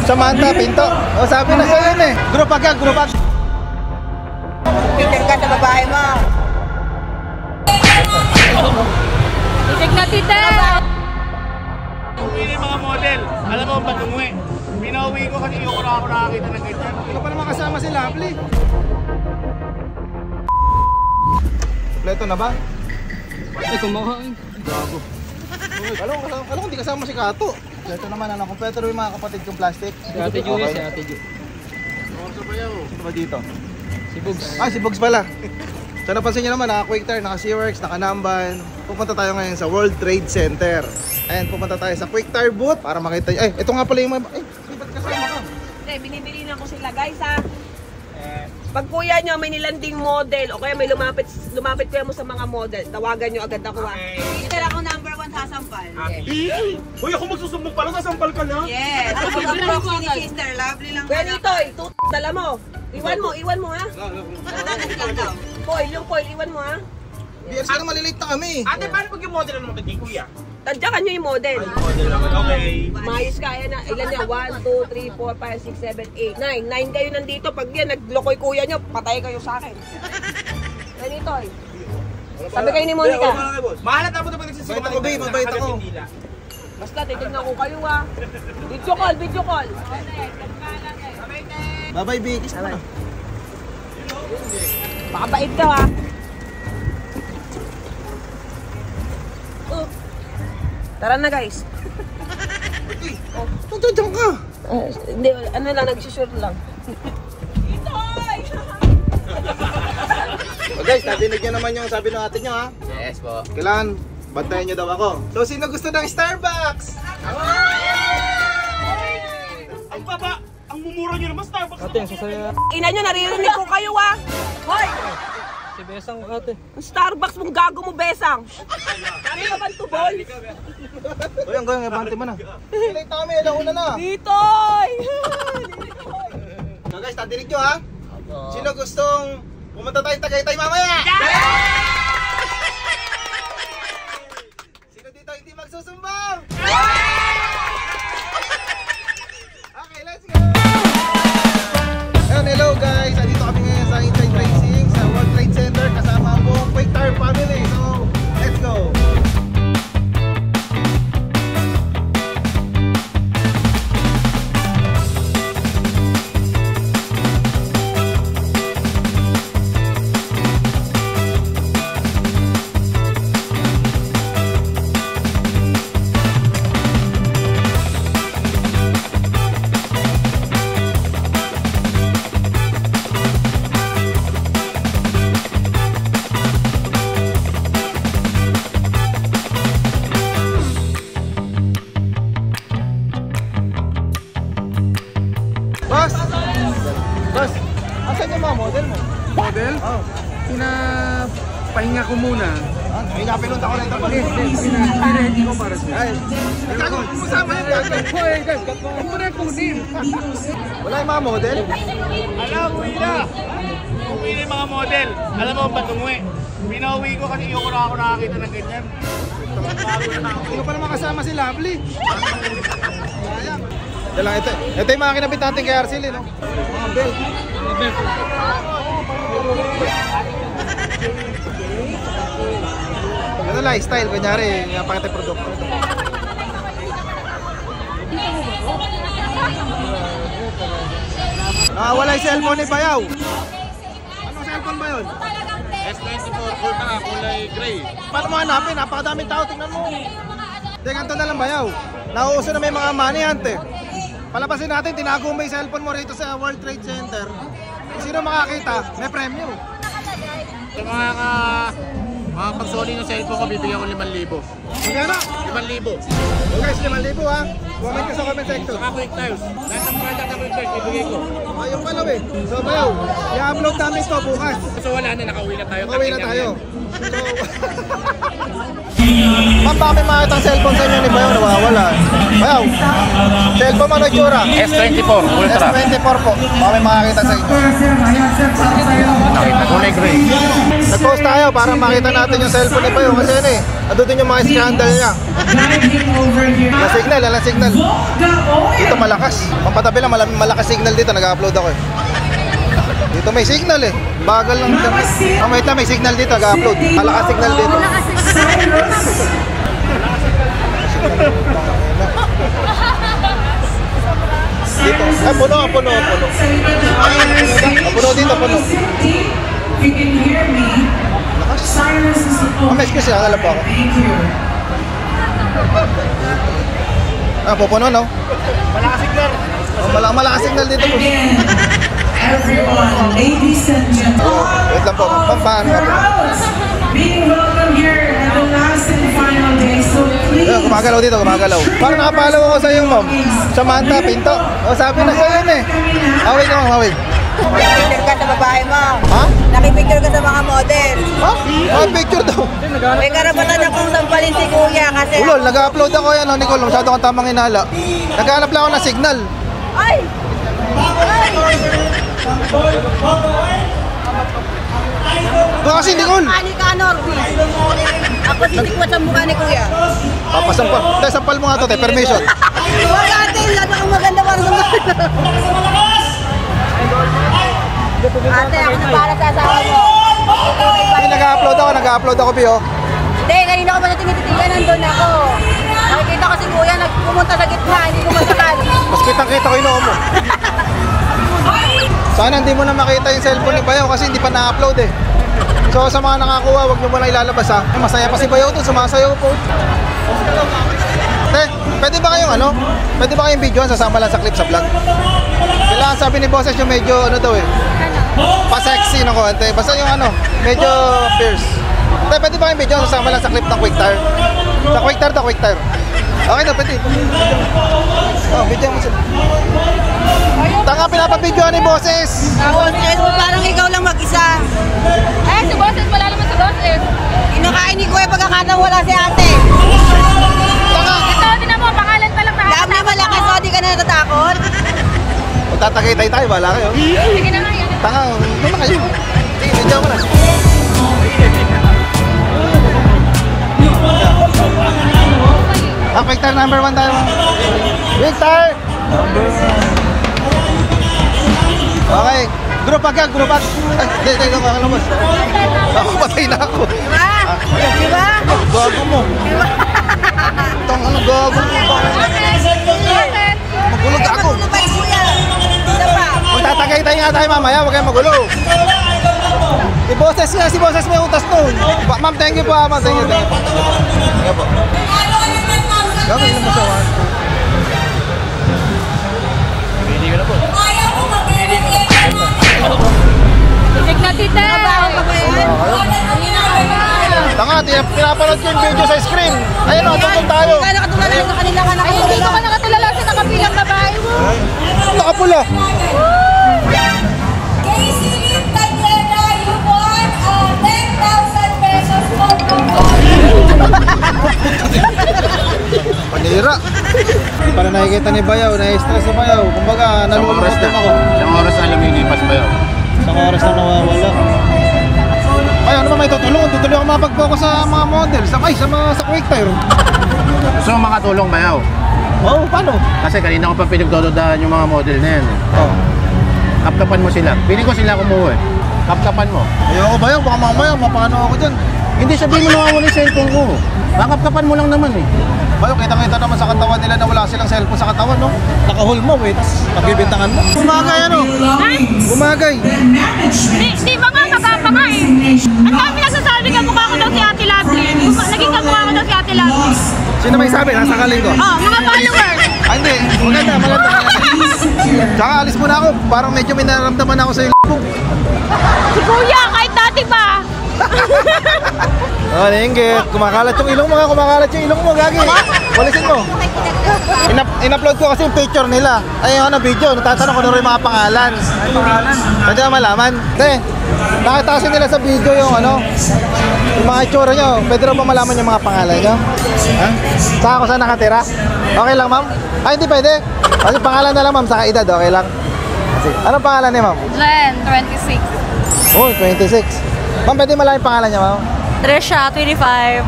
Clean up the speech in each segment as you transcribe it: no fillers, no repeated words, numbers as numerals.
Samantha, Pinto. O, sabi na sa'yo yun eh. Grupag ka, grupag. Titir ka sa babae mo. Titig na titig! Uwi na yung mga model. Alam mo ba't umuwi? Pinauwi ko kasi yung ako nakakita ng ganyan. Ikaw pa naman kasama si Lovely. Kompleto na ba? Ay, kumakain. Gago. Alam ko, hindi kasama si Kato. Kompleto naman, ano? Kompleto rin yung mga kapatid kong plastic. Si Ate Ju, si Ate Ju. Ano ba dito? Si Bugs. Ah, si Bugs pala. So napansin nyo naman, naka-Quick Tire, naka-Seaworks, naka-Namban. Pupunta tayo ngayon sa World Trade Center. And pupunta tayo sa Quick Tire booth para makita. Ay, ito nga pala yung mga... Ay, ba't kasama ka? Hindi, binibili na ko sila guys ha. Pag kuya nyo may nilanding model o kaya may lumapit kuya mo sa mga model, tawagan nyo agad ako ha. Dito ako number 1 sasampal. Uy, ako magsusumbong pala, nasampal ka na? Yes. Ako mag-proxy ni Sister Lovely lang. Kuya Nitoy, dala mo. Iwan mo ha. Foil, yung foil, iwan mo ha. BRC na malilate na kami. Ate, paano pag yung model naman kay kuya? Tadyakan nyo yung model. Model naman, okay. Mayos kaya na. Ilan niya? 1, 2, 3, 4, 5, 6, 7, 8, 9. 9 kayo nandito. Pag yan, naglokoy kuya nyo, patay kayo sa akin. Ganito eh. Sabi kayo ni Monica. Mahalat ako na pag nagsisigaw. Mabait ako, babe. Mabait ako. Basta, titignan ko kayo ha. Video call, video call. Bye-bye, B. Kiss mo na. Makabait ka ha. Tara na guys. Magdadyan ka. Hindi, ano lang, nagsusure lang. So guys, nadinig nyo naman yung sabi ng ate nyo ha. Yes po. Kailangan, bantayan nyo daw ako. So sino gusto ng Starbucks? Ang baba! Ang mumura nyo naman, Starbucks Ate, yung sasaya. Ina nyo, naririnig ko kayo ha. Hoy! Si Besang, ate. Ang Starbucks mong gago mo, Besang. Kami ka ba to, boy? Uy, ang gawin, abante mo na. Kilay kami, alauna na. Ditoy! So guys, nadinig nyo ha. Sino gustong pumunta tayo Tagaytay mamaya? Sino dito hindi magsusumbong? Okay, let's go! Ayun, hello guys! Andito kami ngayon sa Inside Racing sa World Trade Center kasama ang buong Quick Tire family. So, let's go! Boss, asan yung mga model mo? Model? Oh. Pinapahinga ko muna. May napinunta ko lang ito. Pinaready ko para siya. Ay, ikaw, usama yung gago. Hoy, guys, huwag mo na kunin. Wala yung mga model? Alam, uwi na! Uwi na yung mga model. Alam mo ba't umuwi? Pinauwi ko kasi yung ako nakakita ng ganyan. Sino pa naman kasama si Lovely? Sayang. Ito yung mga kinabit natin kay Arcel, no? Mga belt. Ito lifestyle, kunyari, napakita yung produkto. Wala yung cellphone ni Bayaw. Anong cellphone ba yun? S24 full na kulay gray. Paano mo hanapin? Napakadaming tao, tingnan mo. Hindi, ganito na lang Bayaw. Nauuso na may mga money hunt eh. Palabasin natin, tinago mo yung cellphone mo rito sa World Trade Center. Kung sino makakita, may premyo. Sa mga pagsoli ng cellphone ko, bibigyan ko 5,000. Magkano? 5,000. So guys, 5,000 ha. Comment ka sa comment section. Saka quick tires. Lahat ng product na quick tires, bibigay ko. Ayun pala eh. So Bayaw, i-upload namin ito bukas. So wala na, nakauwi na tayo. Makauwi na tayo. So, ma'am, baka may makita ang cellphone sa inyo ni Bayaw, nawawala. Bayaw, cellphone mo na itsura? S24 Ultra. S24 po. Baka may makakita sa inyo. Nakita, kulay gray. Nag-post tayo para makita natin yung cellphone ni Bayaw kasi ano eh. Ando din yung mga scandal niya. La signal, la signal. Dito malakas. Pampatabi lang, malakas signal dito. Nag-upload ako eh. Dito may signal eh. Bagal lang. Wait lang, may signal dito. Nag-upload. Malakas signal dito. Dito. Puno. Puno dito, puno. You can hear me. Silence is the phone. May excuse, alam po ako. Pupuno, no? Malakas signal. Malakas signal dito po. Again, everyone, ladies and gentlemen, Wait lang po. Paano? crowds being welcome here at the last and final day. So please, Gumagalaw dito, gumagalaw. Parang nakapalaw ako sa iyo, ma'am. Samantha, Pinto. Sabi na sa'yo yun eh. Away ka, ma'am, away. Nakipicture ka sa babae mo. Ha? Nakipicture ka sa mga model. Ha? Picture daw. May karapatan na kung sampalin si kuya kasi... Ulol, nag-upload ako yan, Nicole. Masyado kang tamang inala. Naghanap lang ako ng signal. Ay! Baka kasi, Nicole. Ani ka, Norby. Ako sisikwat sa mukha ni kuya. Papasampal. Te, sampal mo nga to, te. Permission. Huwag ate, lahat akong maganda para sa mga. Ate, ako na para sa asawa mo. Hindi, nag-upload ako, Pio. Hindi, kanina ko pa na tinititigan, nandun ako. Nakikita ko si kuya, pumunta sa gitna, hindi ko masakali. Mas kitang-kita ko yung noo mo. Sana hindi mo na makita yung cellphone ni Bayaw kasi hindi pa na-upload eh. So sa mga nakakuha, wag nyo muna ilalabas ha. Masaya pa si Bayaw doon, sumasayaw po. Te, pwede ba kayong ano? Pwede ba kayong videoan, sasama lang sa clip sa vlog? Kailangan sabi ni Boses yung medyo ano daw eh. Pa-sexy na konti. Basta yung ano, medyo fierce. Te, pwede ba kayong videoan, sasama lang sa clip ng quick tire? Sa quick tire to, quick tire. Okay na, pwede. Oh, video mo sila. Tanga, pinapabidyoan ni Boses. Boses mo, parang ikaw lang mag-isa. Ay, si Boses, wala naman si Boses. Kinakain ni kuya pagkakataon wala si ate. Tanga! Ito, tinan mo, pangalan pa lang Alam mo malakas, o di ka na natatakot. Magtatagay tayo, wala kayo. Sige na nga yan. Tanga, ano na kayo? Sige, video mo na. Quick tire number 1 tayo. Quick tire! Okay, group back yan, group back. Ay, hindi, kakalabas. Ako, patay na ako. Diba? Diba? Gago mo. Tang ano, gago mo. Bakit? Magulog ako. Ano ba yung kuya? Isa pa. Magtatagay tayo nga tayo mamaya, huwag kayong magulo. Si Boses nga, si Boses may utas nun. Ma'am, thank you po, ma'am. Thank you po. Thank you po. Gawin mo siya, ma'am. Isig na tita. Tanga, pinapanood ko yung video sa screen. Ayun o, tungkol tayo. Kaya nakatulala sa kanila ka Ay, hindi ko ka nakatulala sa nakapilang babae mo. Nakapula. Casey Lim Tagliera, you won 10,000 pesos for Panira. Hindi pa na nakikita ni Bayaw, na-stress si Bayaw. Kumbaga, nalulungkot din ako. Isang oras na lumilipas ba yun? Isang oras na nawawala. Ay, ano ba may tutulong? Tutuloy ako mapag-focus sa mga model. Sa quick tire. Gusto mo makatulong ba yaw? Oo, paano? Kasi kanina ko pa pinagdododaan yung mga model na yan. Oo. Kapkapan mo sila. Pili ko sila kumuha eh. Kapkapan mo. Ayoko Bayaw, baka mamaya mapano ako dyan. Hindi sabihin mo nawawala yung cellphone ko. Kakapkapan mo lang naman eh. Bayaw, kita-kita naman sa katawan nila na wala silang cellphone sa katawan, no? Nakahul mo, wait. Pagbibintangan mo. Gumagay, ano? Gumagay. Di ba nga magapa nga eh. Ang dami nagsasabi ka mukha ko daw si Ate Lovely. Naging kamukha ko daw si Ate Lovely. Sino may sabi? Nasa kaling ko. Oh, mga followers. Ah, hindi. Maganda. Tsaka alis muna ako. Parang medyo may nararamdaman ako sa yung Si Kuya, kahit dati pa. Oh, nainggit. Kumakalat yung ilong mo nga. Kumakalat yung ilong mo. Gagi. Walisin mo. In-upload ko kasi yung picture nila. Ay, yung ano, video. Natatanong ko na rin yung mga pangalan. Ay, pangalan? Pwede na malaman. Te, nakita kasi nila sa video yung ano, yung mga itsura nyo. Pwede rin ba malaman yung mga pangalan nyo? Ha? Saka ako saan nakatira? Okay lang, ma'am? Ay, hindi pwede. Kasi pangalan na lang, ma'am. Saka edad, okay lang. Anong pangalan niya, ma'am? Len, 26. Oh, 26. Ma'am, pwede malaman yung pangalan niya, ma'am? Tresha, 25.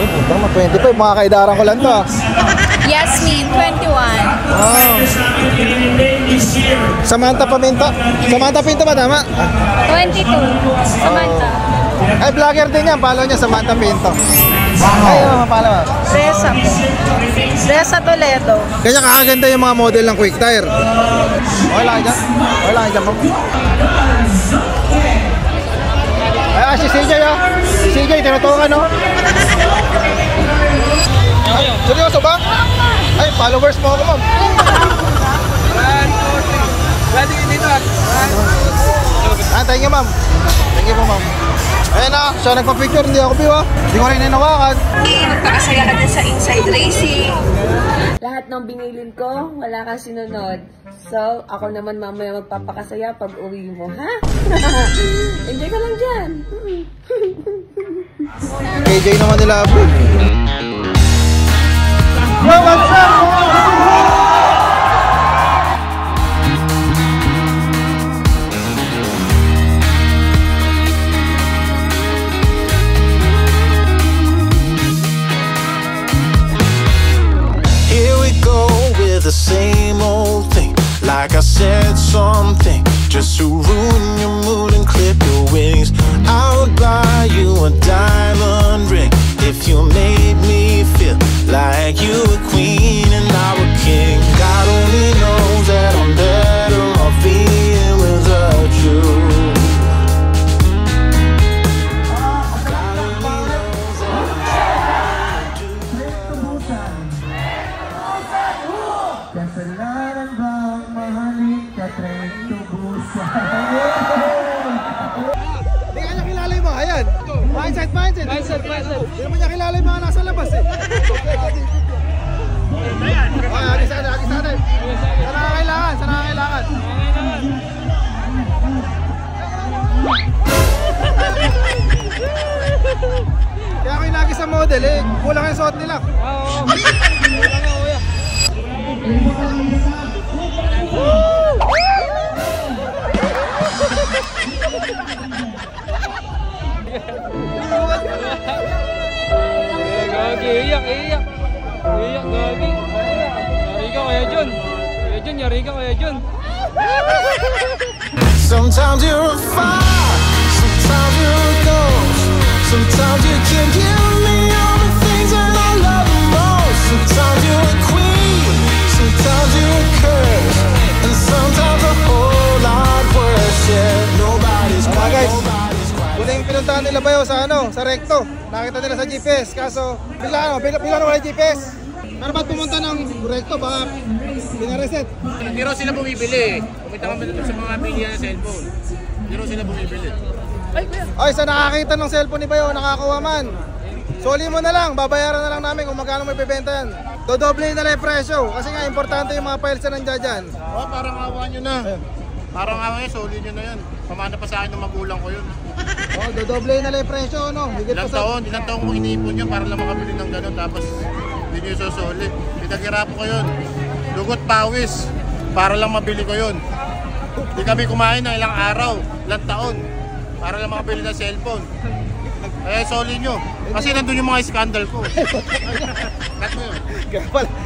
Eh, puta naman, 25. Mga kaidaran ko lang to. Yasmin, 21. Oh. Samantha Pinto? Samantha Pinto ba tama? 22. Samantha. Ay, vlogger din yan. Follow niya, Samantha Pinto. Ay, follow. Reza po. Reza Toledo. Kanya kakaganda yung mga model ng Quick Tire. Okay lang dyan? Okay lang dyan po. Ay, si CJ oh. Si CJ, tinutukan no? Seryoso ba? Ay, followers mo ako, ma'am. 1, 2, 3. Pwede ka dito at. Thank you, ma'am. Thank you po, ma'am. Ayun na, siya nagpa-picture, hindi ako piwa. Hindi ko rin hinawakan. Magpakasaya ka din sa inside racing. Lahat ng binilin ko, wala kang sinunod. So, ako naman mamaya magpapakasaya pag uwi mo, ha? Enjoy ka lang dyan. KJ naman nila po. Yo, what's up? The same old thing, like I said something just to ruin your mood and clip your wings. I would buy you a diamond ring if you made me feel like you were queen and I were king. God only knows that I'm better off being without you. God only knows that Kasalanan bang mahalin ka, tren tubusan? Hindi ka niya kilala yung mga yan. Mindset. Mindset. Hindi naman niya kilala yung mga nasa labas eh. Okay, agi sa atin. Saan nakakailangan? Kaya ako inagi sa model eh. Kulang yung suot nila. Oo. Kulang nga, kuya. Gagi, iyak. Iyak, gagi. Yari ka kaya John. Yari ka kaya John. sometimes you're a fire, sometimes you're a ghost, sometimes you can give me all the things that I love the most. Sometimes you're a queen, sometimes you're a curse, and sometimes a whole lot worse. Yeah, nobody's quite, guys, nobody's quite. Kung yung pinuntahan nila ba yun sa recto, nakita nila sa GPS, kaso bigla wala yung GPS. Pero ba't pumunta ng recto, baka pinareset? Hindi raw sila bumibili. Kumita kami dito sa mga bilihan ng cellphone. Hindi raw sila bumibili. Ay, sa nakakita ng cellphone ni Bayo, nakakuha man. Soli mo na lang, babayaran na lang namin kung magkano may bibenta yan. Dodoble na lang yung presyo, kasi nga importante yung mga files na nandiyan dyan. Oh, parang awa nyo na. Parang awa nyo, soli nyo na yun. Pamana pa sa akin ng magulang ko yun. Oh, dodoble na lang yung presyo, no? Higit pa Ilang taon mo iniipon nyo para lang makabili ng gano'n, tapos hindi nyo susoli. Pinaghirapan ko yun. Dugot pawis, para lang mabili ko yun. Hindi kami kumain ng ilang araw, ilang taon, para lang makabili ng cellphone. Eh, soli nyo. Kasi nandun yung mga scandal ko. Cut mo yun.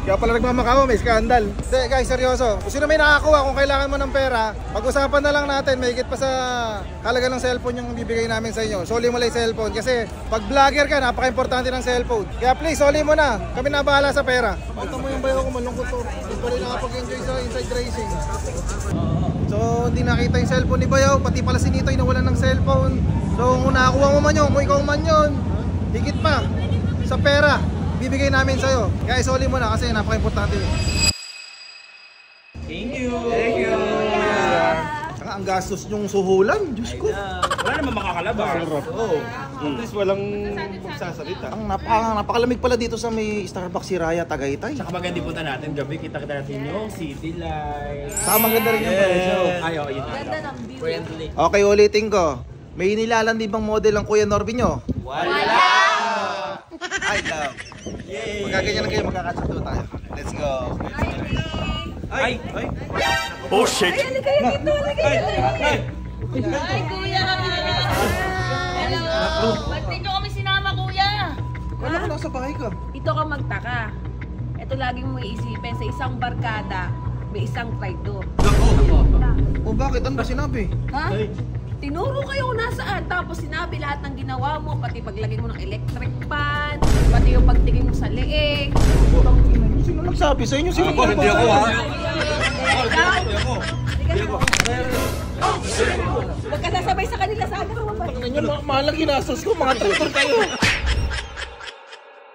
Kaya pala nagmamakawa, may skandal. Hindi guys, seryoso. Kung sino may nakakuha, kung kailangan mo ng pera, pag-usapan na lang natin, may higit pa sa halaga ng cellphone yung bibigay namin sa inyo. Soli mo lang yung cellphone. Kasi pag vlogger ka, napaka-importante ng cellphone. Kaya please, soli mo na. Kami na bahala sa pera. Pagka mo yung bayo ko, malungkot to. Hindi pa rin nakapag-enjoy sa inside racing. So, hindi nakita yung cellphone ni Bayaw, pati pala si Nitoy nawalan ng cellphone. So, kung nakakuha mo man yun, kung ikaw man yun, higit pa sa pera, bibigay namin sa'yo. Kaya isoli mo na kasi napaka-importante yun. Thank you. Saka ang gastos yung suhulan, Diyos ko. Wala naman makakalabas. Oo. At least walang magsasalita. Ang napakalamig pala dito sa may Starbucks si Raya Tagaytay. Saka maganda punta natin, gabi kita natin yung city light. Saka maganda rin yung presyo. Ayaw, yun. Friendly. Okay, ulitin ko. May nilalandi bang model ang Kuya Norby nyo? Wala! I love. Yay! Magkaganyan na kayo, magkakatsato tayo. Let's go. Ay! Oh shit! Ay, kuya! Hello! Ba't dito kami sinama, kuya? Wala ko nasa bahay ka. Dito ka magtaka. Ito ito laging mo iisipin, sa isang barkada, may isang traitor. O bakit? Ano ba sinabi? Ha? Tinuro kayo kung nasaan, tapos sinabi lahat ng ginawa mo, pati paglagay mo ng electric fan, pati yung pagtingin mo sa leeg. Sino nagsabi sa inyo? Sino ba? Hindi ako ha. Huwag ka sasabay sa kanila, sana ka mabalik. Mahal ang ginastos ko, mga traitor kayo.